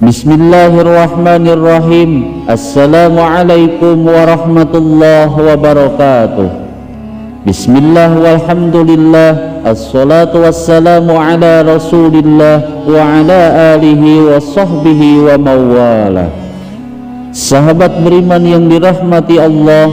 Bismillahirrahmanirrahim. Assalamualaikum warahmatullahi wabarakatuh. Bismillah walhamdulillah, assalatu wassalamu ala rasulillah wa ala alihi wa sahbihi wa mawala. Sahabat beriman yang dirahmati Allah,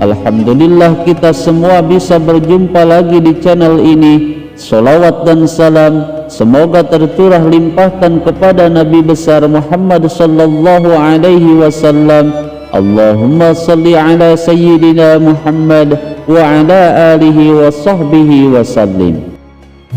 alhamdulillah kita semua bisa berjumpa lagi di channel ini. Salawat dan salam semoga tercurah limpahkan kepada Nabi besar Muhammad sallallahu alaihi wasallam. Allahumma salli ala sayyidina Muhammad wa ala alihi wa sahbihi wasallim.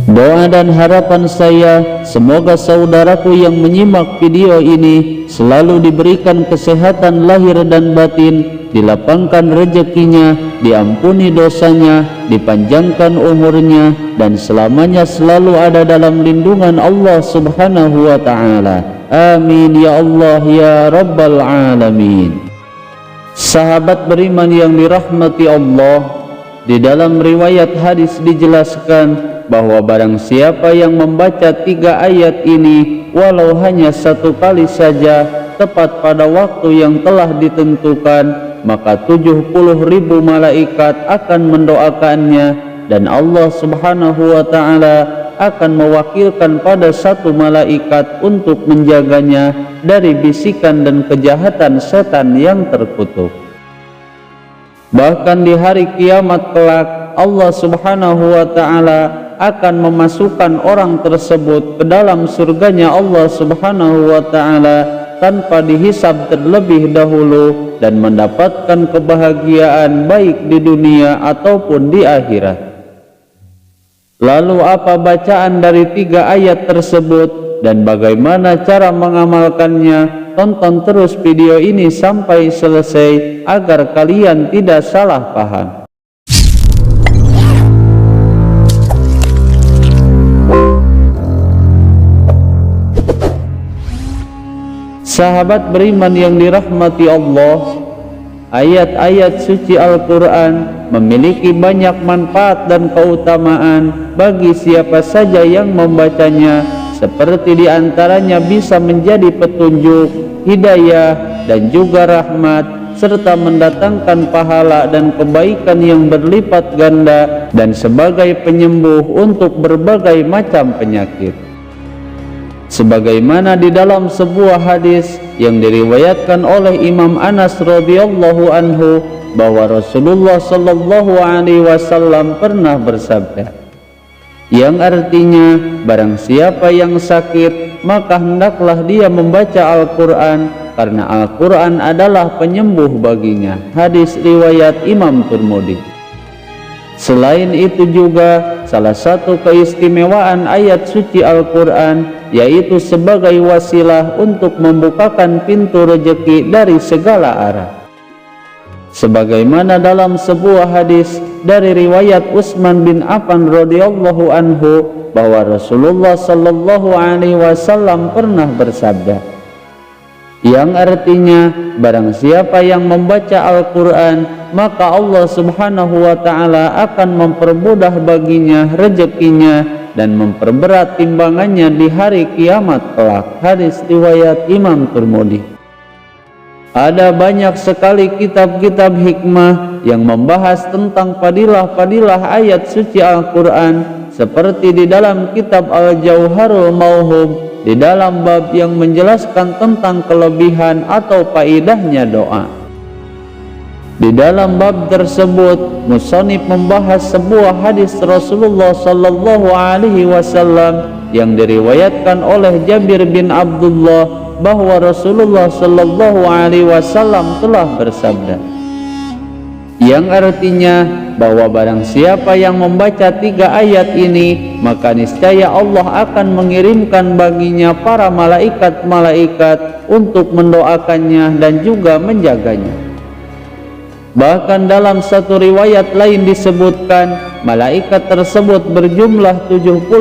Doa dan harapan saya, semoga saudaraku yang menyimak video ini selalu diberikan kesehatan lahir dan batin, dilapangkan rezekinya, diampuni dosanya, dipanjangkan umurnya, dan selamanya selalu ada dalam lindungan Allah subhanahu wa ta'ala. Amin ya Allah ya Rabbal Alamin. Sahabat beriman yang dirahmati Allah, di dalam riwayat hadis dijelaskan bahwa barang siapa yang membaca 3 ayat ini walau hanya 1 kali saja tepat pada waktu yang telah ditentukan, maka 70.000 malaikat akan mendoakannya, dan Allah subhanahu wa ta'ala akan mewakilkan pada 1 malaikat untuk menjaganya dari bisikan dan kejahatan setan yang terkutuk. Bahkan di hari kiamat kelak, Allah subhanahu wa ta'ala akan memasukkan orang tersebut ke dalam surganya Allah subhanahu wa ta'ala tanpa dihisab terlebih dahulu dan mendapatkan kebahagiaan baik di dunia ataupun di akhirat. Lalu apa bacaan dari 3 ayat tersebut dan bagaimana cara mengamalkannya? Tonton terus video ini sampai selesai agar kalian tidak salah paham. Sahabat beriman yang dirahmati Allah, ayat-ayat suci Al-Quran memiliki banyak manfaat dan keutamaan bagi siapa saja yang membacanya, seperti diantaranya bisa menjadi petunjuk, hidayah, dan juga rahmat, serta mendatangkan pahala dan kebaikan yang berlipat ganda, dan sebagai penyembuh untuk berbagai macam penyakit. Sebagaimana di dalam sebuah hadis yang diriwayatkan oleh Imam Anas radhiyallahu anhu bahwa Rasulullah sallallahu alaihi wasallam pernah bersabda, yang artinya barang siapa yang sakit maka hendaklah dia membaca Al-Quran karena Al-Quran adalah penyembuh baginya. Hadis riwayat Imam Tirmidzi. Selain itu juga salah satu keistimewaan ayat suci Al-Quran yaitu sebagai wasilah untuk membukakan pintu rezeki dari segala arah. Sebagaimana dalam sebuah hadis dari riwayat Utsman bin Affan radhiyallahu anhu bahwa Rasulullah sallallahu alaihi wasallam pernah bersabda, yang artinya barang siapa yang membaca Al-Quran maka Allah subhanahu wa ta'ala akan mempermudah baginya rezekinya dan memperberat timbangannya di hari kiamat kelak. Hadis riwayat Imam Tirmidzi. Ada banyak sekali kitab-kitab hikmah yang membahas tentang fadilah-fadilah ayat suci Al-Quran, seperti di dalam kitab Al-Jauharul Mauhub di dalam bab yang menjelaskan tentang kelebihan atau faidahnya doa. Di dalam bab tersebut musannif membahas sebuah hadis Rasulullah sallallahu alaihi wasallam yang diriwayatkan oleh Jabir bin Abdullah bahwa Rasulullah sallallahu alaihi wasallam telah bersabda, yang artinya bahwa barang siapa yang membaca 3 ayat ini maka niscaya Allah akan mengirimkan baginya para malaikat-malaikat untuk mendoakannya dan juga menjaganya. Bahkan dalam satu riwayat lain disebutkan malaikat tersebut berjumlah 70.000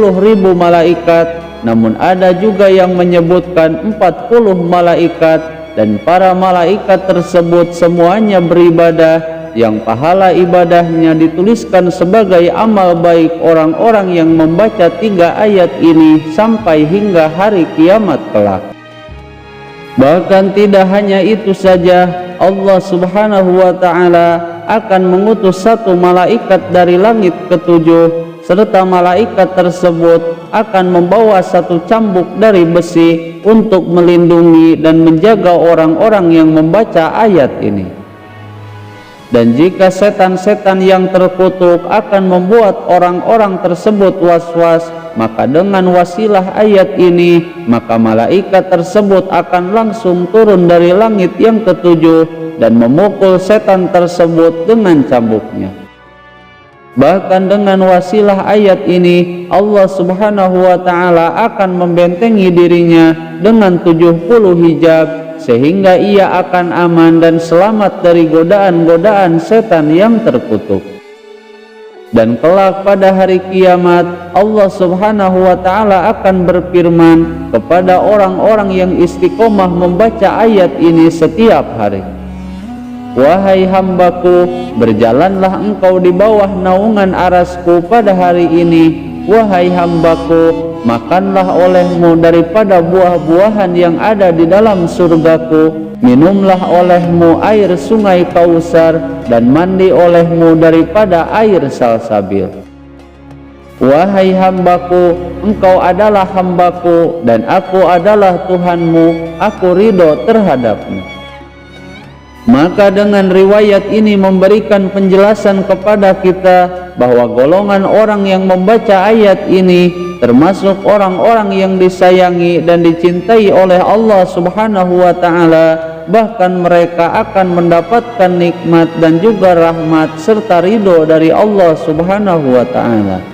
malaikat, namun ada juga yang menyebutkan 40 malaikat, dan para malaikat tersebut semuanya beribadah yang pahala ibadahnya dituliskan sebagai amal baik orang-orang yang membaca 3 ayat ini sampai hingga hari kiamat kelak. Bahkan tidak hanya itu saja, Allah subhanahu wa ta'ala akan mengutus satu malaikat dari langit ketujuh, serta malaikat tersebut akan membawa satu cambuk dari besi untuk melindungi dan menjaga orang-orang yang membaca ayat ini. Dan jika setan-setan yang terkutuk akan membuat orang-orang tersebut was-was, maka dengan wasilah ayat ini, maka malaikat tersebut akan langsung turun dari langit yang ketujuh dan memukul setan tersebut dengan cambuknya. Bahkan dengan wasilah ayat ini, Allah subhanahu wa ta'ala akan membentengi dirinya dengan 70 hijab, sehingga ia akan aman dan selamat dari godaan-godaan setan yang terkutuk. Dan kelak pada hari kiamat, Allah subhanahu wa ta'ala akan berfirman kepada orang-orang yang istiqomah membaca ayat ini setiap hari, "Wahai hambaku, berjalanlah engkau di bawah naungan arasku pada hari ini. Wahai hambaku, makanlah olehmu daripada buah-buahan yang ada di dalam surgaku, minumlah olehmu air sungai Kausar, dan mandi olehmu daripada air salsabil. Wahai hambaku, engkau adalah hambaku, dan aku adalah Tuhanmu, aku ridho terhadapmu." Maka dengan riwayat ini memberikan penjelasan kepada kita bahwa golongan orang yang membaca ayat ini termasuk orang-orang yang disayangi dan dicintai oleh Allah subhanahu wa ta'ala. Bahkan mereka akan mendapatkan nikmat dan juga rahmat serta ridho dari Allah subhanahu wa ta'ala.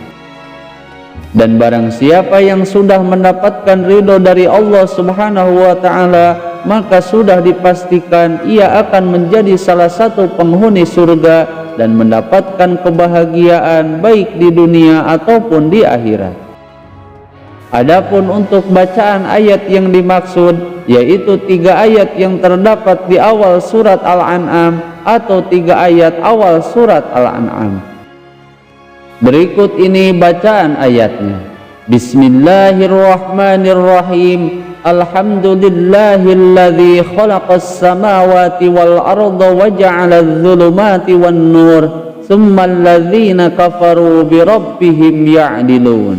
Dan barang siapa yang sudah mendapatkan ridho dari Allah subhanahu wa ta'ala, maka sudah dipastikan ia akan menjadi salah satu penghuni surga dan mendapatkan kebahagiaan baik di dunia ataupun di akhirat. Adapun untuk bacaan ayat yang dimaksud, yaitu 3 ayat yang terdapat di awal surat Al-An'am atau 3 ayat awal surat Al-An'am. Berikut ini bacaan ayatnya. Bismillahirrahmanirrahim. Alhamdulillahilladzi khalaqas samawati wal arda wa ja'ala adh-dhulumati wan nur, tsummal ladzina kafaru bi rabbihim ya'dilun.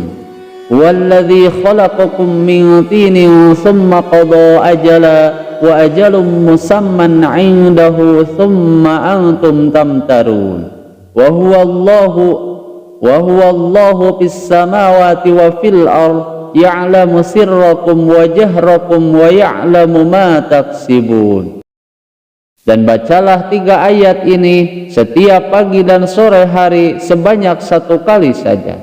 Walladzi khalaqakum min tinin tsumma qada ajala wa ajalun musamman 'indahu tsumma antum tamtarun. Wa huwa Allahu fis samawati wa fil ardh ya'lamu sirrakum wa jahrakum wa ya'lamu ma taksibun. Dan bacalah 3 ayat ini setiap pagi dan sore hari sebanyak 1 kali saja.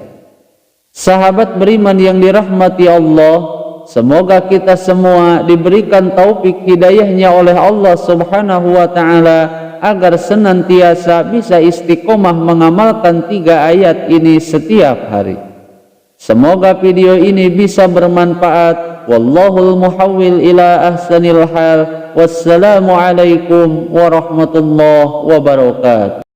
Sahabat beriman yang dirahmati Allah, semoga kita semua diberikan taufik hidayahnya oleh Allah subhanahu wa ta'ala agar senantiasa bisa istiqomah mengamalkan 3 ayat ini setiap hari. Semoga video ini bisa bermanfaat. Wallahul muhawwil ila ahsanil hal. Wassalamu alaikum warahmatullahi wabarakatuh.